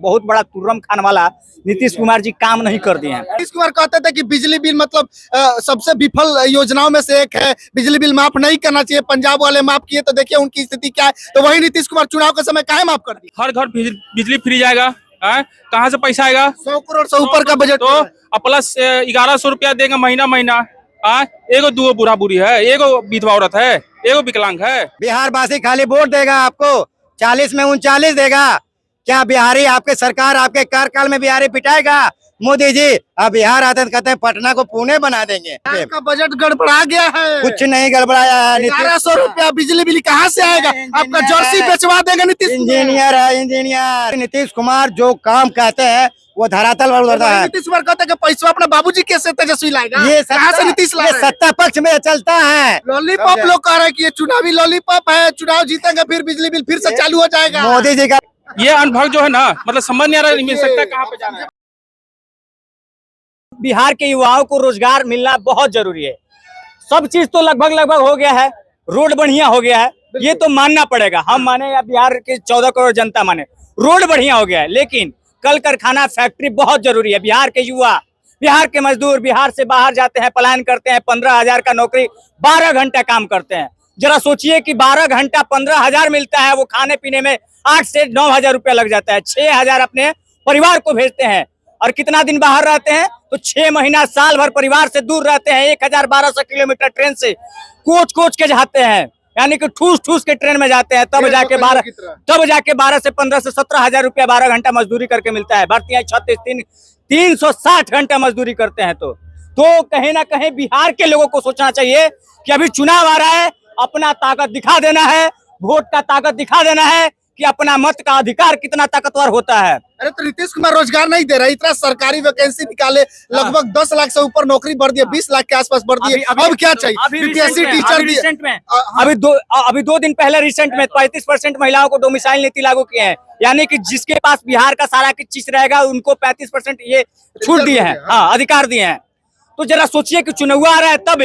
बहुत बड़ा तुर्रम खान वाला नीतीश कुमार जी काम नहीं कर दिए हैं। नीतीश कुमार कहते थे कि बिजली बिल मतलब सबसे विफल योजनाओं में से एक है, बिजली बिल माफ नहीं करना चाहिए। पंजाब वाले माफ किए तो देखिए उनकी स्थिति क्या है। तो वही नीतीश कुमार चुनाव के समय काहे माफ कर दिए? हर घर बिजली फ्री जाएगा। कहाँ से पैसा आएगा? 100 करोड़ से ऊपर का बजट तो प्लस 1100 रुपया देगा महीना महीना। एगो दो बूढ़ा बूढ़ी है, एगो विधवा औरत है, एगो विकलांग है। बिहार वासी खाली वोट देगा आपको, 40 में 39 देगा। क्या बिहारी आपके सरकार आपके कार्यकाल में बिहारी पिटाएगा? मोदी जी अब बिहार आते कहते हैं पटना को पुणे बना देंगे। आपका बजट गड़बड़ा गया है। कुछ नहीं गड़बड़ाया है। 1100 रुपया बिजली बिल कहाँ से आएगा? आपका जर्सी बेचवा देगा नीतीश। इंजीनियर है, इंजीनियर। नीतीश कुमार जो काम कहते हैं वो धरातल पर उतरता है। नीतीश कुमार कहते हैं कि पैसा अपना बाबूजी कैसे तेजस्वी लाएगा? ये कहाँ से नीतीश ये सत्ता पक्ष में चलता है। लॉलीपॉप लोग कह रहे हैं कि ये चुनावी लॉलीपॉप है, चुनाव जीतेंगे फिर बिजली बिल फिर से चालू हो जाएगा। मोदी जी का ये अनुभव जो है ना, मतलब समझ नहीं आ रहा, मिल सकता है कहाँ पे जाना है। बिहार के युवाओं को रोजगार मिलना बहुत जरूरी है। सब चीज तो लगभग हो गया है, रोड बढ़िया हो गया है, ये तो मानना पड़ेगा। हम माने या बिहार के 14 करोड़ जनता माने, रोड बढ़िया हो गया है, लेकिन कल कारखाना फैक्ट्री बहुत जरूरी है। बिहार के युवा, बिहार के मजदूर बिहार से बाहर जाते हैं, पलायन करते हैं, 15,000 का नौकरी 12 घंटा काम करते हैं। जरा सोचिए कि 12 घंटा 15,000 मिलता है, वो खाने पीने में 8 से 9,000 रुपया लग जाता है। 6,000 अपने परिवार को भेजते हैं और कितना दिन बाहर रहते हैं तो 6 महीना साल भर परिवार से दूर रहते हैं। 1,1200 किलोमीटर ट्रेन से कोच के जाते हैं, यानी कि ठूस के ट्रेन में जाते हैं, तब जाके 12 से 15 से 17,000 रुपया 12 घंटा मजदूरी करके मिलता है। भर्तियां 360 घंटा मजदूरी करते हैं। तो कहीं ना कहीं बिहार के लोगों को सोचना चाहिए कि अभी चुनाव आ रहा है, अपना ताकत दिखा देना है, वोट का ताकत दिखा देना है कि अपना मत का अधिकार कितना ताकतवर होता है। अरे तो नीतीश कुमार रोजगार नहीं दे रहा, इतना सरकारी वैकेंसी निकाले, लगभग 10 लाख से ऊपर नौकरी बढ़ दिए, 20 लाख के आसपास बढ़ दिए। अब क्या चाहिए? बीपीएससी टीचर अभी 2 दिन पहले रिसेंट में 35% महिलाओं को डोमिसाइल नीति लागू किए हैं, यानी कि जिसके पास बिहार का सारा चीज रहेगा उनको 35% ये छूट दिए हैं, हाँ अधिकार दिए हैं। तो जरा सोचिए कि चुनाव आ रहा है, तब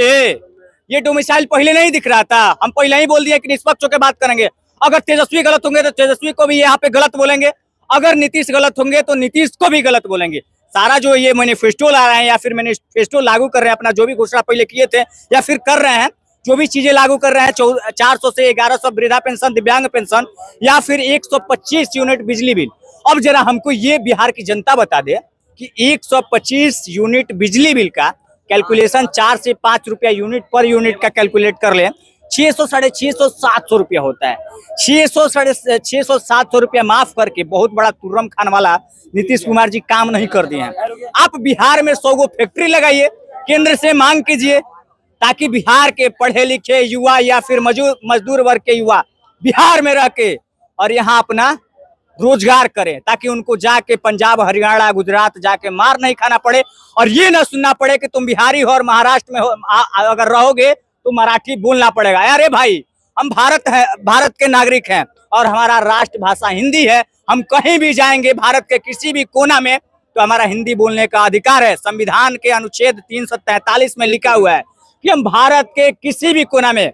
ये डोमिसाइल पहले नहीं दिख रहा था। हम पहले ही बोल दिए कि निष्पक्ष होकर बात करेंगे। अगर तेजस्वी गलत होंगे तो तेजस्वी को भी यहाँ पे गलत बोलेंगे, अगर नीतीश गलत होंगे तो नीतीश को भी गलत बोलेंगे। सारा जो ये मैनिफेस्टो ला रहे हैं या फिर मैनिफेस्टो लागू कर रहे हैं, अपना जो भी घोषणा पहले किए थे या फिर कर रहे हैं, जो भी चीजें लागू कर रहे हैं, 400 से 1100 वृद्धा पेंशन, दिव्यांग पेंशन या फिर 125 यूनिट बिजली बिल। अब जरा हमको ये बिहार की जनता बता दे कि 125 यूनिट बिजली बिल का कैलकुलेशन 4 से 5 रुपया यूनिट पर यूनिट का कैलकुलेट कर ले, 600 साढ़े 600 700 रुपया होता है। 600 साढ़े 600 700 रुपया माफ करके बहुत बड़ा तुर्रम खान वाला नीतीश कुमार जी काम नहीं कर दिए हैं। आप बिहार में 100 गो फैक्ट्री लगाइए, केंद्र से मांग कीजिए ताकि बिहार के पढ़े लिखे युवा या फिर मजदूर वर्ग के युवा बिहार में रह के और यहाँ अपना रोजगार करें, ताकि उनको जाके पंजाब हरियाणा गुजरात जाके मार नहीं खाना पड़े और ये ना सुनना पड़े कि तुम बिहारी हो और महाराष्ट्र में हो अगर रहोगे तो मराठी बोलना पड़ेगा। अरे भाई, हम भारत के नागरिक हैं और हमारा राष्ट्र भाषा हिंदी है। हम कहीं भी जाएंगे भारत के किसी भी कोना में तो हमारा हिंदी बोलने का अधिकार है। संविधान के अनुच्छेद 343 में लिखा हुआ है कि हम भारत के किसी भी कोना में,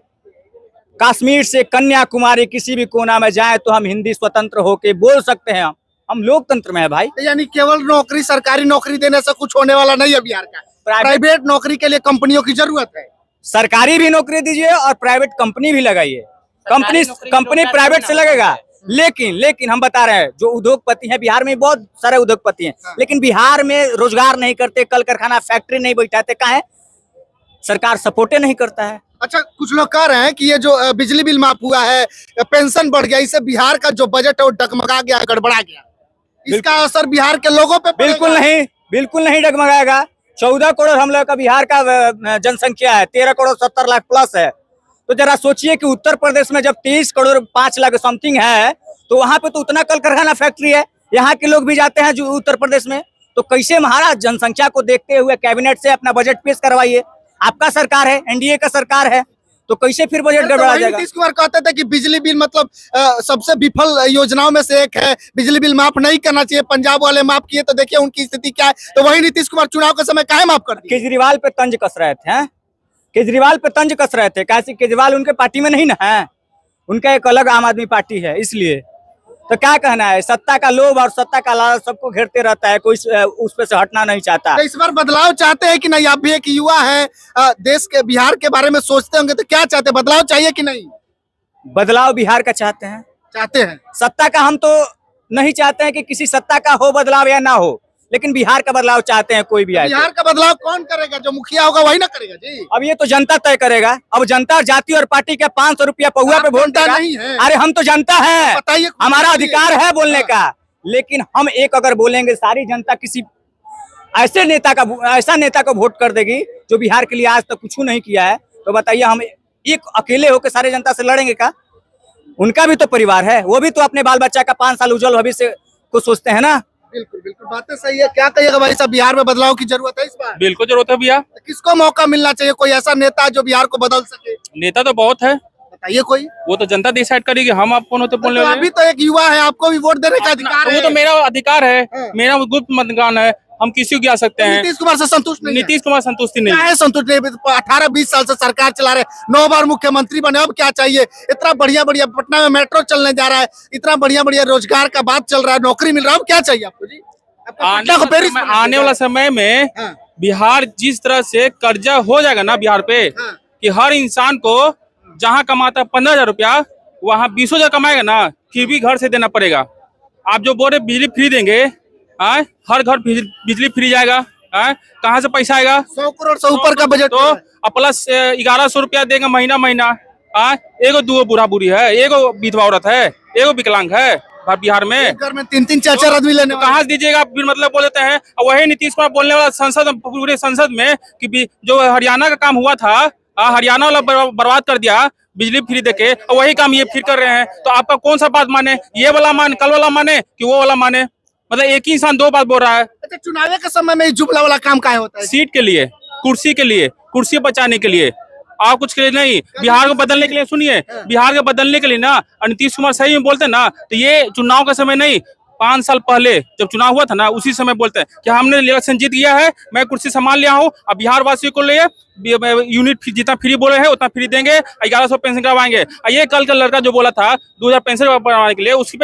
कश्मीर से कन्याकुमारी किसी भी कोना में जाए तो हम हिंदी स्वतंत्र होके बोल सकते हैं। हम लोकतंत्र में है भाई। यानी केवल नौकरी, सरकारी नौकरी देने से कुछ होने वाला नहीं है बिहार का। प्राइवेट नौकरी के लिए कंपनियों की जरूरत है। सरकारी भी नौकरी दीजिए और प्राइवेट कंपनी भी लगाइए। कंपनी प्राइवेट से लगेगा, लेकिन हम बता रहे हैं जो उद्योगपति हैं, बिहार में बहुत सारे उद्योगपति हैं, लेकिन बिहार में रोजगार नहीं करते, कल कारखाना फैक्ट्री नहीं बैठाते। कहाँ है? सरकार सपोर्टे नहीं करता है। अच्छा, कुछ लोग कह रहे हैं कि ये जो बिजली बिल माफ हुआ है, पेंशन बढ़ गया, इससे बिहार का जो बजट है वो डगमगा गया, गड़बड़ा गया। इसका असर बिहार के लोगों पे बिल्कुल नहीं डगमगाएगा। 14 करोड़ हम लोग का बिहार का जनसंख्या है, 13 करोड़ 70 लाख प्लस है। तो जरा सोचिए कि उत्तर प्रदेश में जब 23 करोड़ 5 लाख समथिंग है तो वहां पे तो उतना कल कारखाना फैक्ट्री है, यहाँ के लोग भी जाते हैं जो उत्तर प्रदेश में। तो कैसे महाराज जनसंख्या को देखते हुए कैबिनेट से अपना बजट पेश करवाइए। आपका सरकार है, एनडीए का सरकार है, तो कैसे फिर बजट गड़बड़ा जाएगा? नीतीश कुमार कहते थे कि बिजली बिल मतलब सबसे विफल योजनाओं में से एक है, बिजली बिल माफ नहीं करना चाहिए। पंजाब वाले माफ किए तो देखिए उनकी स्थिति क्या है। तो वही नीतीश कुमार चुनाव के समय काहे माफ कर दिए? केजरीवाल पे तंज कस रहे थे, कैसे केजरीवाल उनके पार्टी में नहीं ना है, उनका एक अलग आम आदमी पार्टी है, इसलिए तो क्या कहना है, सत्ता का लोभ और सत्ता का लालच सबको घेरते रहता है, कोई उस पे से हटना नहीं चाहता। तो इस बार बदलाव चाहते हैं कि नहीं? आप भी एक युवा हैं, देश के बिहार के बारे में सोचते होंगे, तो क्या चाहते हैं, बदलाव चाहिए कि नहीं? बदलाव बिहार का चाहते हैं। चाहते हैं। सत्ता का हम तो नहीं चाहते हैं कि किसी सत्ता का हो बदलाव या ना हो, लेकिन बिहार का बदलाव चाहते हैं। कोई भी आए बिहार का बदलाव कौन करेगा? जो मुखिया होगा वही ना करेगा जी। अब ये तो जनता तय करेगा। अब जनता जाति और पार्टी के 500 रुपया पहुआ पे आप वोट जनता देगा। नहीं है। अरे हम तो जनता है, बताइए, हमारा अधिकार है बोलने हाँ। का। लेकिन हम एक अगर बोलेंगे, सारी जनता किसी ऐसे नेता को वोट कर देगी जो बिहार के लिए आज तक कुछ नहीं किया है, तो बताइए हम एक अकेले होकर सारे जनता से लड़ेंगे का? उनका भी तो परिवार है, वो भी तो अपने बाल बच्चा का 5 साल उज्जवल भविष्य को सोचते हैं ना। बिल्कुल बिल्कुल, बातें सही है। क्या कहिएगा भाई साहब, बिहार में बदलाव की जरूरत है इस बार? बिल्कुल जरूरत है भैया। किसको मौका मिलना चाहिए? कोई ऐसा नेता जो बिहार को बदल सके? नेता तो बहुत है, बताइए कोई। वो तो जनता डिसाइड करेगी, हम आप कौन होते बोलने तो वाले अभी तो एक युवा है, आपको भी वोट देने का अधिकार वो है। तो मेरा अधिकार है, हाँ। मेरा गुप्त मतदान है, हम किसी को गिरा सकते हैं। नीतीश कुमार से संतुष्ट नहीं है? नीतीश कुमार संतुष्टि नहीं। क्या है संतुष्ट नहीं? 18-20 साल से सरकार चला रहे, 9 बार मुख्यमंत्री बने, अब क्या चाहिए? इतना बढ़िया बढ़िया पटना में मेट्रो चलने जा रहा है, इतना बढ़िया बढ़िया रोजगार का बात चल रहा है, नौकरी मिल रहा है, अब क्या चाहिए आपको जी? आने वाला समय में हाँ। बिहार जिस तरह से कर्जा हो जाएगा ना बिहार पे, हाँ। कि हर इंसान को जहाँ कमाता 15,000 रुपया वहाँ 20,000 कमाएगा ना, फिर भी घर से देना पड़ेगा। आप जो बोल रहे बिजली फ्री देंगे, हर घर बिजली फ्री जाएगा, कहाँ से पैसा आएगा? 100 करोड़ से ऊपर का बजट तो प्लस 1100 रुपया देंगे महीना महीना। एगो दूगो बूढ़ा बूढ़ी है, एगो विधवा औरत है, एगो विकलांग है बिहार में। घर में 3-3 4-4 आदमी लेने वाले। कहाँ से दीजिएगा आप? फिर मतलब बोल देते हैं। और वही नीतीश कुमार बोलने वाला संसद, पूरे संसद में कि जो हरियाणा का काम हुआ था, हरियाणा वाला बर्बाद कर दिया बिजली फ्री देके, और वही काम ये फिर कर रहे हैं। तो आपका कौन सा बात माने? ये वाला माने, कल वाला माने कि वो वाला माने? मतलब एक ही इंसान 2 बात बोल रहा है। अच्छा, चुनाव के समय में जुमला वाला काम क्या होता है? सीट के लिए, कुर्सी के लिए, कुर्सी बचाने के लिए, और कुछ के लिए नहीं। बिहार को बदलने के लिए, सुनिए, बिहार को बदलने के लिए ना, और नीतीश कुमार सही में बोलते ना, तो ये चुनाव का समय नहीं, 5 साल पहले जब चुनाव हुआ था ना, उसी समय बोलते हैं कि हमने इलेक्शन जीत गया है, मैं कुर्सी संभाल लिया हूँ, अब बिहार वासियों को लिए यूनिट जितना फ्री बोले हैं उतना फ्री देंगे, 1100 पेंशन करवाएंगे। ये कल का लड़का जो बोला था 2000 पेंशन करवाने के लिए, उस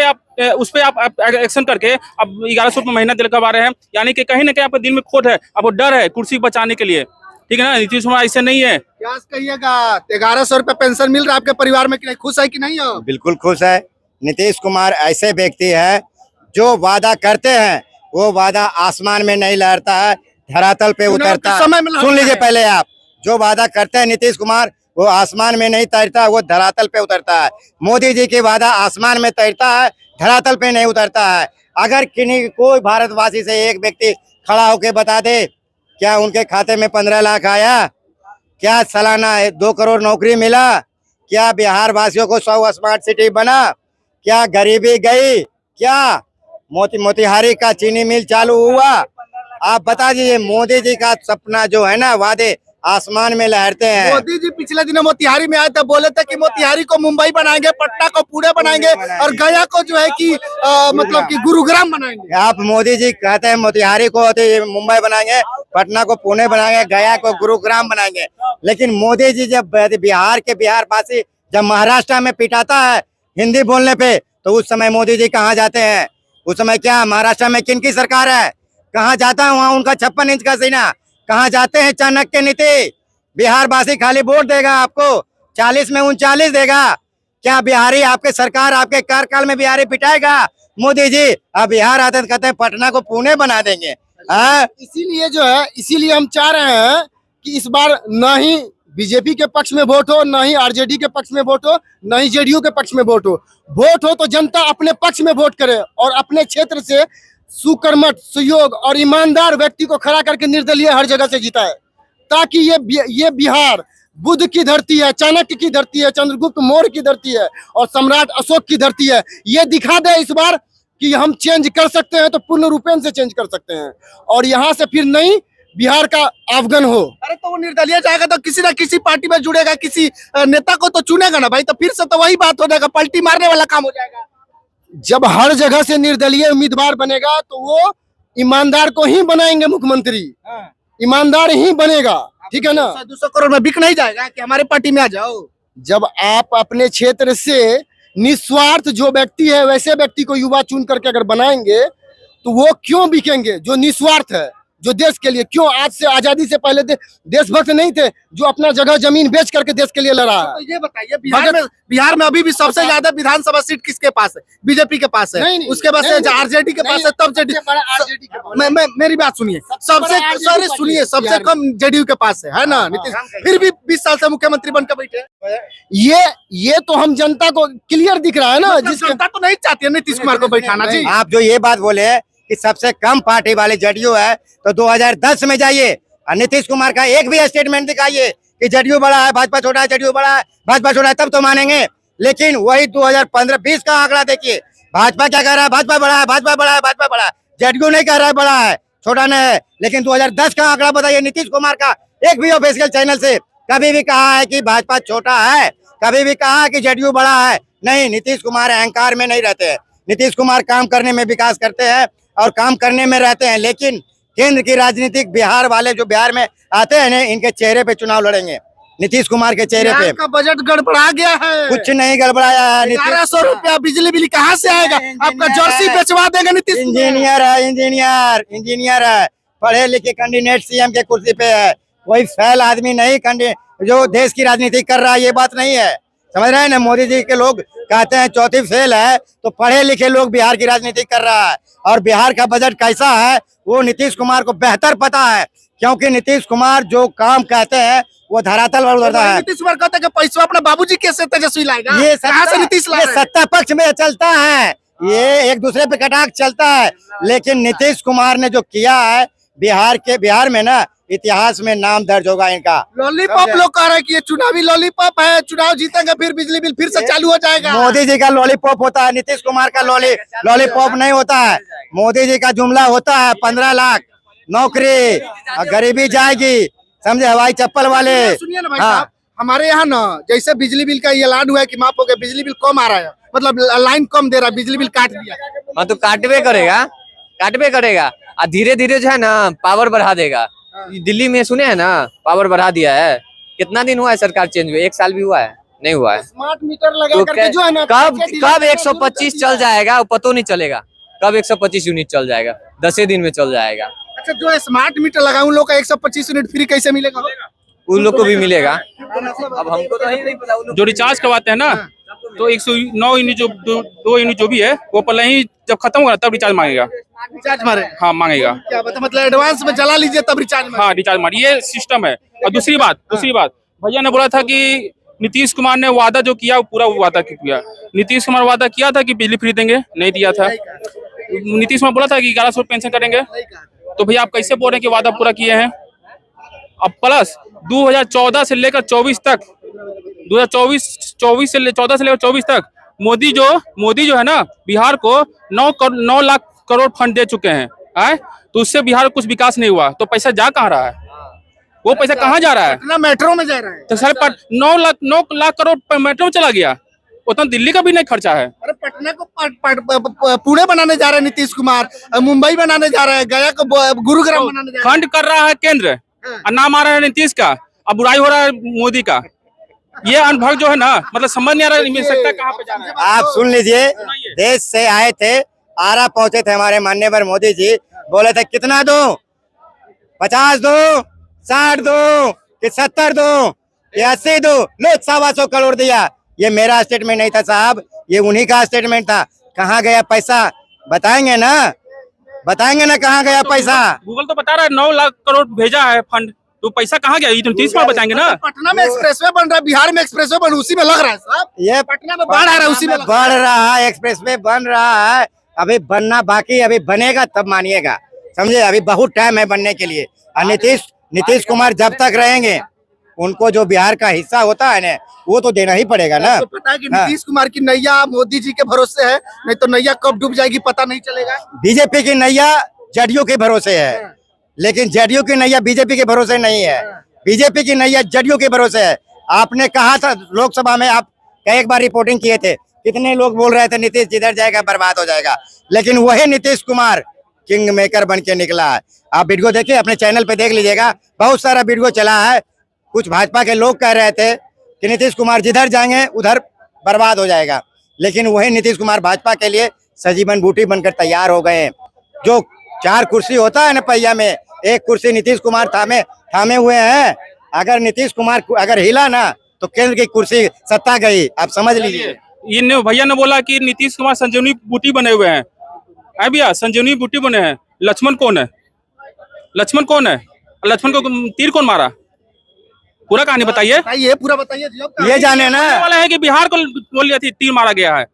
पे आप एक्शन करके अब 1100 रुपये महीना दिल करवा रहे हैं। यानी कि कहीं ना कहीं आपके दिल में खोट है, आपको डर है कुर्सी बचाने के लिए, ठीक है ना? नीतीश कुमार ऐसे नहीं है। क्या कहिएगा, 1100 रुपए पेंशन मिल रहा है आपके परिवार में कि नहीं? खुश है कि नहीं हो? बिल्कुल खुश है। नीतीश कुमार ऐसे व्यक्ति है जो वादा करते हैं वो वादा आसमान में नहीं लहरता है, धरातल पे उतरता है। समय में लहरता सुन लीजिए है। पहले आप, जो वादा करते हैं नीतीश कुमार वो आसमान में नहीं तैरता, वो धरातल पे उतरता है। मोदी जी की वादा आसमान में तैरता है, धरातल पे नहीं उतरता है। अगर किन्हीं कोई भारतवासी से एक व्यक्ति खड़ा होके बता दे क्या उनके खाते में 15 लाख आया, क्या सालाना 2 करोड़ नौकरी मिला, क्या बिहार वासियों को 100 स्मार्ट सिटी बना, क्या गरीबी गई, क्या मोतिहारी का चीनी मिल चालू हुआ, आप बता दीजिए। मोदी जी का सपना जो है ना, वादे आसमान में लहरते हैं। मोदी जी पिछले दिनों मोतिहारी में आए थे, बोले थे कि मोतिहारी को मुंबई बनाएंगे, पटना को पुणे बनाएंगे, और गया को जो है कि मतलब कि गुरुग्राम बनाएंगे। आप मोदी जी कहते हैं मोतिहारी को मुंबई बनाएंगे, पटना को पुणे बनाएंगे, गया को गुरुग्राम बनाएंगे, लेकिन मोदी जी जब बिहार वासी जब महाराष्ट्र में पिटाता है हिंदी बोलने पे, तो उस समय मोदी जी कहाँ जाते हैं? उस समय क्या महाराष्ट्र में किन की सरकार है? कहाँ जाता है वहाँ उनका 56 इंच का सीना? कहाँ जाते हैं चाणक्य नीति? बिहार वासी खाली वोट देगा आपको, 40 में 39 देगा। क्या बिहारी आपके सरकार आपके कार्यकाल में बिहारी पिटाएगा? मोदी जी अब बिहार आते कहते हैं पटना को पुणे बना देंगे। इसीलिए जो है, इसीलिए हम चाह रहे हैं कि इस बार न ही बीजेपी के पक्ष में वोट हो, न ही आरजेडी के पक्ष में वोट हो, न ही जेडीयू के पक्ष में वोट हो। वोट हो तो जनता अपने पक्ष में वोट करे और अपने क्षेत्र से सुकर्मठ, सुयोग और ईमानदार व्यक्ति को खड़ा करके निर्दलीय हर जगह से जिताए, ताकि ये बिहार बुद्ध की धरती है, चाणक्य की धरती है, चंद्रगुप्त मौर्य की धरती है और सम्राट अशोक की धरती है। ये दिखा दे इस बार कि हम चेंज कर सकते हैं, तो पूर्ण रूपेण से चेंज कर सकते हैं, और यहाँ से फिर नई बिहार का अवगन हो। अरे तो वो निर्दलीय जाएगा तो किसी ना किसी पार्टी में जुड़ेगा, किसी नेता को तो चुनेगा ना भाई, तो फिर से तो वही बात हो जाएगा, पलटी मारने वाला काम हो जाएगा। जब हर जगह से निर्दलीय उम्मीदवार बनेगा तो वो ईमानदार को ही बनाएंगे मुख्यमंत्री, ईमानदार ही बनेगा, ठीक है ना? 200 करोड़ में बिक नहीं जाएगा कि हमारे पार्टी में आ जाओ। जब आप अपने क्षेत्र से निस्वार्थ जो व्यक्ति है वैसे व्यक्ति को युवा चुन करके अगर बनाएंगे तो वो क्यों बिकेंगे? जो निस्वार्थ है, जो देश के लिए, क्यों आज से आजादी से पहले देशभक्त नहीं थे जो अपना जगह जमीन बेच करके देश के लिए लड़ा है? तो ये बताइए, बिहार में अभी भी सबसे ज्यादा विधानसभा सीट किसके पास है? बीजेपी के पास है। नहीं, उसके पास आरजेडी के पास है, तब जेडी। मेरी बात सुनिए, सबसे कम जेडीयू के पास है ना नीतीश? फिर भी 20 साल से मुख्यमंत्री बनकर बैठे हैं। ये तो हम जनता को क्लियर दिख रहा है ना, जिसके जनता तो नहीं चाहती है नीतीश कुमार को बैठाना। जी, आप जो ये बात बोले कि सबसे कम पार्टी वाले जेडीयू है, तो 2010 में जाइए और नीतीश कुमार का एक भी स्टेटमेंट दिखाइए कि जेडीयू बड़ा है, भाजपा छोटा है, जेडीयू बड़ा है, भाजपा छोटा है, तब तो मानेंगे। लेकिन वही 2015-20 का आंकड़ा देखिए, भाजपा क्या कह रहा है? भाजपा बड़ा है, भाजपा बड़ा है, भाजपा बड़ा है। जेडीयू नहीं कह रहा है बड़ा है, छोटा नहीं है। लेकिन 2010 का आंकड़ा बताइए नीतीश कुमार का, एक भी ऑफिशियल चैनल से कभी भी कहा है कि भाजपा छोटा है, कभी भी कहा है कि जेडीयू बड़ा है? नहीं, नीतीश कुमार अहंकार में नहीं रहते हैं। नीतीश कुमार काम करने में विकास करते हैं और काम करने में रहते हैं। लेकिन केंद्र की राजनीतिक, बिहार वाले जो बिहार में आते हैं ना, इनके चेहरे पे चुनाव लड़ेंगे, नीतीश कुमार के चेहरे पे। का बजट गड़बड़ा गया है, कुछ नहीं गड़बड़ाया है। 1100 रुपया बिजली बिल कहाँ से आएगा? आपका जर्सी बेचवा देगा नीतीश। इंजीनियर है, इंजीनियर है, पढ़े लिखे कैंडिडेट सीएम के कुर्सी पे है। कोई फेल आदमी नहीं जो देश की राजनीति कर रहा है, ये बात नहीं है। समझ रहे हैं ना? मोदी जी के लोग कहते हैं चौथी फेल है, तो पढ़े लिखे लोग बिहार की राजनीति कर रहा है। और बिहार का बजट कैसा है वो नीतीश कुमार को बेहतर पता है, क्योंकि नीतीश कुमार जो काम कहते हैं वो धरातल पर उतरता है। नीतीश कुमार कहते हैं कि पैसा अपना बाबूजी कैसे तेजस्वी लाएगा? ये कहाँ से नीतीश ला रहे हैं? सत्ता पक्ष में चलता है, ये एक दूसरे पे कटाक्ष चलता है। लेकिन नीतीश कुमार ने जो किया है बिहार में ना, इतिहास में नाम दर्ज होगा इनका। लॉलीपॉप लोग कह रहे हैं कि ये चुनावी लॉलीपॉप है, चुनाव जीतेंगे फिर बिजली बिल फिर से चालू हो जाएगा। मोदी जी का लॉलीपॉप होता है, नीतीश कुमार का लॉलीपॉप नहीं होता है। मोदी जी का जुमला होता है 15 लाख नौकरी, गरीबी जाएगी, समझे? हवाई चप्पल वाले। सुनिए ना भाई साहब, हमारे यहाँ ना जैसे बिजली बिल का ये ऐलान हुआ है कि माफ हो गया, बिजली बिल कम आ रहा है, मतलब लाइन कम दे रहा है, बिजली बिल काट दिया। हाँ तो काटवे करेगा और धीरे धीरे जो है ना पावर बढ़ा देगा। दिल्ली में सुने हैं ना, पावर बढ़ा दिया है। कितना दिन हुआ है सरकार चेंज हुए? 1 साल भी हुआ है? नहीं हुआ है। स्मार्ट मीटर लगा तो करके जो है ना, कब 125 चल जाएगा वो पता नहीं चलेगा। कब 125 यूनिट चल जाएगा? 10 दिन में चल जाएगा। अच्छा, जो स्मार्ट मीटर लगा उन लोग का 125 यूनिट फ्री कैसे मिलेगा? उन लोग को भी मिलेगा। अब हमको तो नहीं पता। जो रिचार्ज करवाते हैं ना, तो 109 यूनिट जो 2 यूनिट जो भी है वो पहले ही जब खत्म होगा तब रिचार्ज मांगेगा। रिचार्ज मारे? हाँ मांगेगा। क्या मतलब एडवांस में जला लीजिए तब रिचार्ज मारे? हाँ रिचार्ज मार, ये सिस्टम है। और दूसरी बात भैया ने बोला था कि नीतीश कुमार ने वादा जो किया वो पूरा वादा किया। नीतीश कुमार वादा किया था कि बिजली फ्री देंगे, नहीं दिया था। नीतीश कुमार बोला था कि 1100 पेंशन करेंगे, तो भैया आप कैसे बोल रहे हैं कि वादा पूरा किए हैं? अब प्लस 2014 से लेकर 24 तक, 2024 से 14 से लेकर 24 तक मोदी जो है ना, बिहार को 9 लाख करोड़ फंड दे चुके हैं। तो उससे बिहार को कुछ विकास नहीं हुआ, तो पैसा जा कहाँ रहा है? वो पैसा कहाँ जा रहा है? पटना मेट्रो में जा रहा है। तो सर 9 लाख करोड़ मेट्रो में चला गया, उतना दिल्ली का भी नहीं खर्चा है। अरे पटना को पुणे बनाने जा रहे हैं नीतीश कुमार, मुंबई बनाने जा रहे हैं, गया को गुरुग्राम बनाने जा रहे हैं। फंड कर रहा है केंद्र और नाम आ रहा है नीतीश का, अब बुराई हो रहा है मोदी का। ये अनुभव जो है ना, मतलब समझ नहीं आ रहा मिल सकता कहाँ पे जाना है। आप सुन लीजिए, देश से आए थे, आरा पहुंचे थे हमारे माननीय मोदी जी, बोले थे कितना दो, 50 दो, 60 दो कि 70 दो कि 80 दो, लो 125 करोड़ दिया। ये मेरा स्टेटमेंट नहीं था साहब, ये उन्हीं का स्टेटमेंट था। कहाँ गया पैसा? बताएंगे ना कहाँ गया पैसा। गूगल तो बता रहा है 9 लाख करोड़ भेजा है फंड, तो पैसा कहाँ गया? ये तो नीतीश कुमार बताएंगे ना। पटना में एक्सप्रेसवे बन रहा है, बिहार में एक्सप्रेसवे बन, उसी में लग रहा है साहब। ये पटना में बाढ़ आ रहा है, उसी में बढ़ रहा है, एक्सप्रेसवे बन रहा है, अभी बनना बाकी, अभी बनेगा तब मानिएगा, समझे? अभी बहुत टाइम है बनने के लिए। और नीतीश कुमार जब तक रहेंगे, उनको जो बिहार का हिस्सा होता है ना, वो तो देना ही पड़ेगा ना। तो पता है कि नीतीश कुमार की नैया मोदी जी के भरोसे है, नहीं तो नैया कब डूब जाएगी पता नहीं चलेगा। बीजेपी की नैया जेडीयू के भरोसे है, लेकिन जेडीयू की नैया बीजेपी के भरोसे नहीं है। बीजेपी की नैया जेडीयू के भरोसे है। आपने कहा था लोकसभा में, आप कई बार रिपोर्टिंग किए थे, कितने लोग बोल रहे थे नीतीश जिधर जाएगा बर्बाद हो जाएगा, लेकिन वही नीतीश कुमार किंग मेकर बन के निकला है। आप वीडियो देखिए, अपने चैनल पे देख लीजिएगा, बहुत सारा वीडियो चला है। कुछ भाजपा के लोग कह रहे थे कि नीतीश कुमार जिधर जाएंगे उधर बर्बाद हो जाएगा, लेकिन वही नीतीश कुमार भाजपा के लिए सजीवन बूटी बनकर तैयार हो गए हैं। जो 4 कुर्सी होता है ना पहिया में, एक कुर्सी नीतीश कुमार थामे हुए हैं। अगर नीतीश कुमार अगर हिला ना तो केंद्र की कुर्सी सत्ता गई, आप समझ लीजिए। ये भैया ने बोला कि नीतीश कुमार संजीवनी बूटी बने हुए हैं। है भैया, संजीवनी बूटी बने हैं। लक्ष्मण कौन है? लक्ष्मण कौन है? लक्ष्मण को तीर कौन मारा? पूरा कहानी बताइए। बताइए, पूरा बताइए जी। अब ये जाने ना वाला है कि बिहार को बोल दिया थी तीर मारा गया है।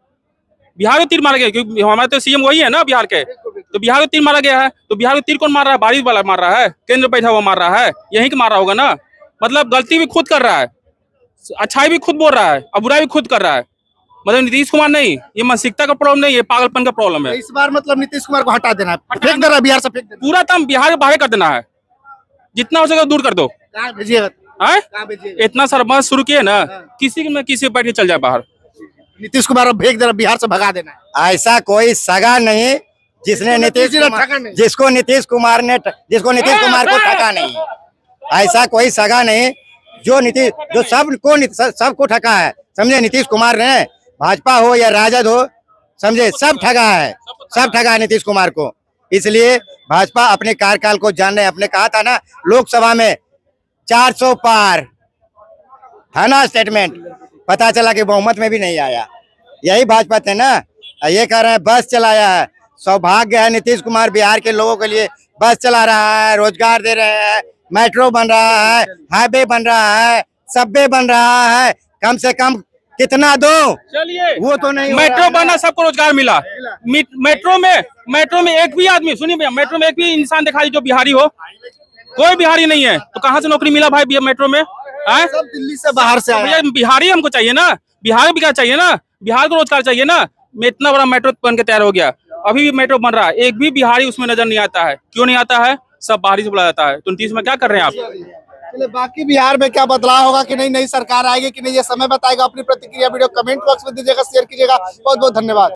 बिहार को तीर मारा गया क्योंकि हमारे तो सीएम वही है ना बिहार के, तो बिहार को तीर मारा गया है। तो बिहार को तीर कौन मार रहा है? बारिश वाला मार रहा है, केंद्र बैठा हुआ मार रहा है, यही के मारा होगा ना। मतलब गलती भी खुद कर रहा है, अच्छाई भी खुद बोल रहा है और बुराई भी खुद कर रहा है। मतलब नीतीश कुमार नहीं, ये मानसिकता का प्रॉब्लम नहीं, ये पागलपन का प्रॉब्लम है। इस बार मतलब नीतीश कुमार को हटा देना है, फेंक देना है, बिहार से फेंक देना पूरा तम बिहार के बाहर कर देना है, जितना हो सके दूर कर दो। है। कहाँ भेजिएगा? हैं? कहाँ भेजिएगा? इतना सारा बस शुरू किए ना, किसी में किसी बैठ के चल जाए बाहर। नीतीश कुमार अब फेंक देना, बिहार से भगा देना है। ऐसा कोई सगा नहीं जिसने जिसको नीतीश कुमार को ठगा नहीं। ऐसा कोई सगा नहीं जो सबको ठगा है, समझे। नीतीश कुमार ने, भाजपा हो या राजद हो, समझे, सब ठगा है, सब ठगा है नीतीश कुमार को। इसलिए भाजपा अपने कार्यकाल को जान रहे। अपने कहा था ना लोकसभा में 400 पार, है ना स्टेटमेंट, पता चला कि बहुमत में भी नहीं आया। यही भाजपा थे ना। ये कह रहे हैं बस चलाया है, सौभाग्य है नीतीश कुमार बिहार के लोगों के लिए बस चला रहा है, रोजगार दे रहे हैं, मेट्रो बन रहा है, हाईवे बन रहा है, सबवे बन रहा है। कम से कम कितना दो, चलिए वो तो नहीं। मेट्रो बना, सबको रोजगार मिला। मेट्रो में एक भी आदमी, सुनिए भैया, मेट्रो में एक भी इंसान दिखाई जो बिहारी हो? कोई बिहारी नहीं है। तो कहाँ से नौकरी मिला भाई भैया मेट्रो में? सब दिल्ली से बाहर से आया। भैया बिहारी हमको चाहिए ना, बिहार भी क्या चाहिए ना, बिहार को रोजगार चाहिए ना। इतना बड़ा मेट्रो बन के तैयार हो गया, अभी भी मेट्रो बन रहा है, एक भी बिहारी उसमें नजर नहीं आता है। क्यों नहीं आता है? सब बाहरी से बुलाया जाता है। तो 29 में क्या कर रहे हैं आप? चलिए, बाकी बिहार में क्या बदलाव होगा कि नहीं, नई सरकार आएगी कि नहीं, ये समय बताएगा। अपनी प्रतिक्रिया वीडियो कमेंट बॉक्स में दीजिएगा, शेयर कीजिएगा। बहुत बहुत धन्यवाद।